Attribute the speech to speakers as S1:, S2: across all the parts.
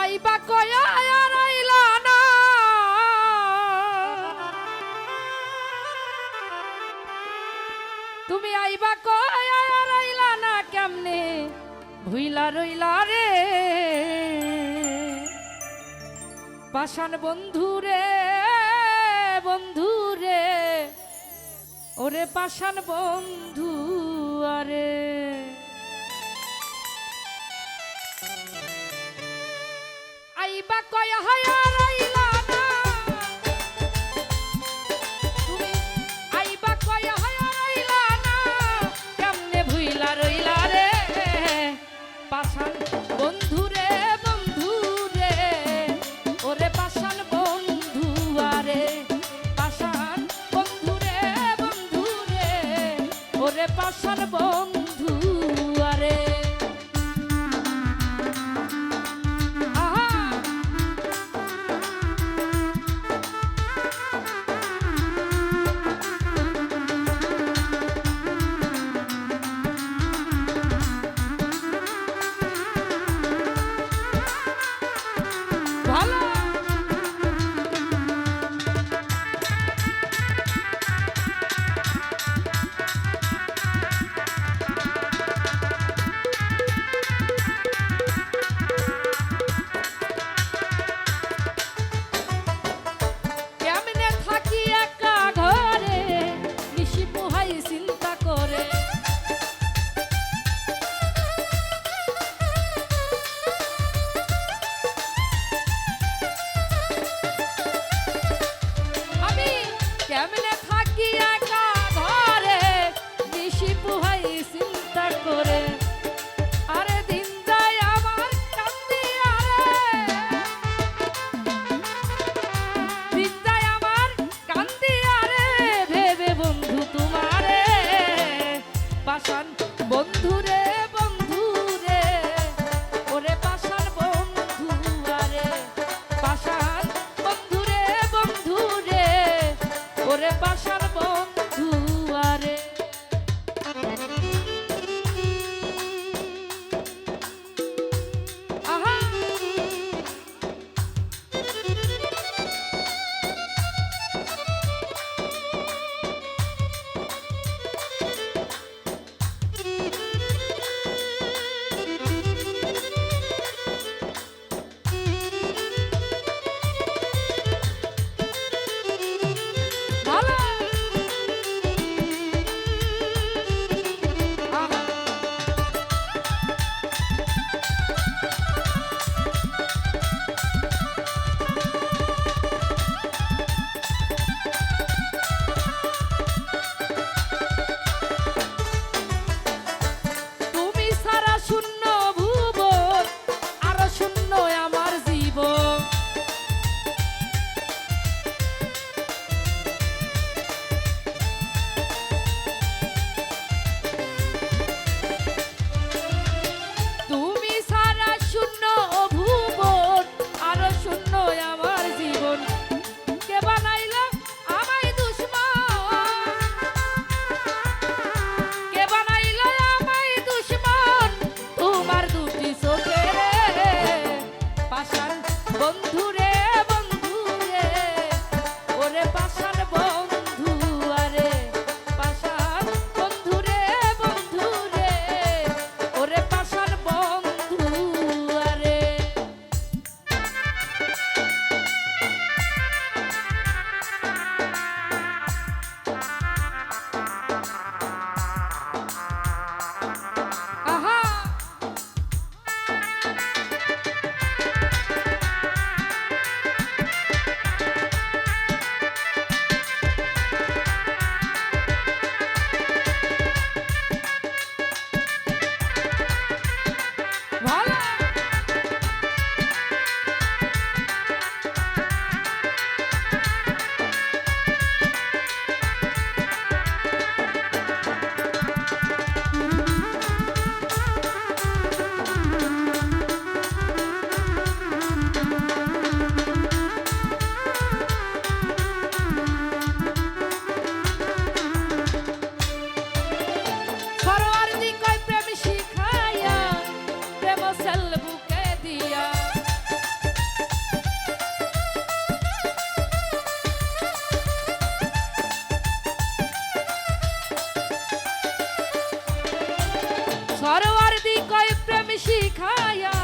S1: আইবা কয়া আর আইলা না, তুমি আইবা কয়া আর আইলা না, কেমনে ভুইলা রইলা রে পাষাণ বন্ধুরে বন্ধুরে, ওরে পাষাণ বন্ধু আরে। আইবা কয়া হায়া রাইলা না, তুমি আইবা কয়া হায়া রাইলা না, কেমনে ভুইলা রইলা রে পাষাণ বন্ধুরে বন্ধুরে, ওরে পাষাণ বন্ধু আরে পাষাণ বন্ধুরে বন্ধুরে, ওরে পাষাণ বন্ধু আরে। কেমনে থাকি একা ঘরে নিশি পুহাই চিন্তা করে, আরে দিন যায় আমার কান্দি আরে, দিন যায় আমার কান্দি আরে, ভেবে বন্ধু তোমারে পাষাণ বন্ধুরে বন্ধুরে, ওরে পাষাণ বন্ধু আরে পাষাণ বন্ধুরে বন্ধুরে, ওরে পাষাণ বন্ধু আরে। আহা বন্ধুরে বন্ধুরে, ওরে পাষাণ বন্ধু আরে পাষাণ বন্ধুরে বন্ধুরে, ওরে পাষাণ বন্ধু আরে। আহা ফরওয়ার দি কয় প্রেম শিখায়া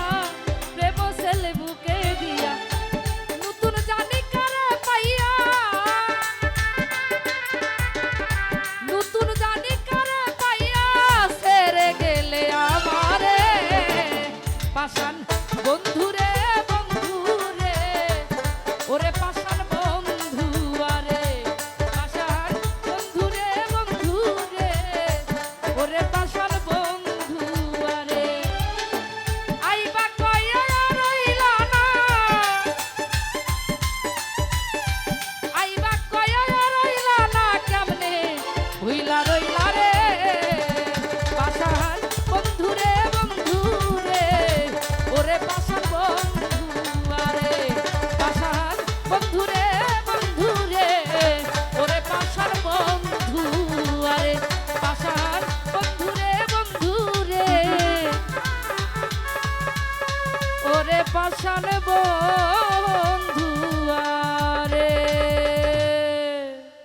S1: প্রেম ছেলে বুকে দিয়া নতুন জানি কারে পাইয়া নতুন জানি কারে পাইয়া সেরে গেলে আমারে পাশান বন্ধুরে বন্ধুরে ওরে পাশান বন্ধু আরে পাশান বন্ধুরে বন্ধুরে ওরে পাশান বন্ধু আরে আইবা কয়া রইলা না আইবা কয়া রইলা না কেমনে ভুইলা রইলা রে পাশান বন্ধুরে বন্ধুরে ওরে পাশান বন্ধু আরে পাশান বন্ধুরে বন্ধুরে ওরে পাশান বন্ধু আরে পাশান বন্ধুরে বন্ধুরে ওরে পাশান বন্ধু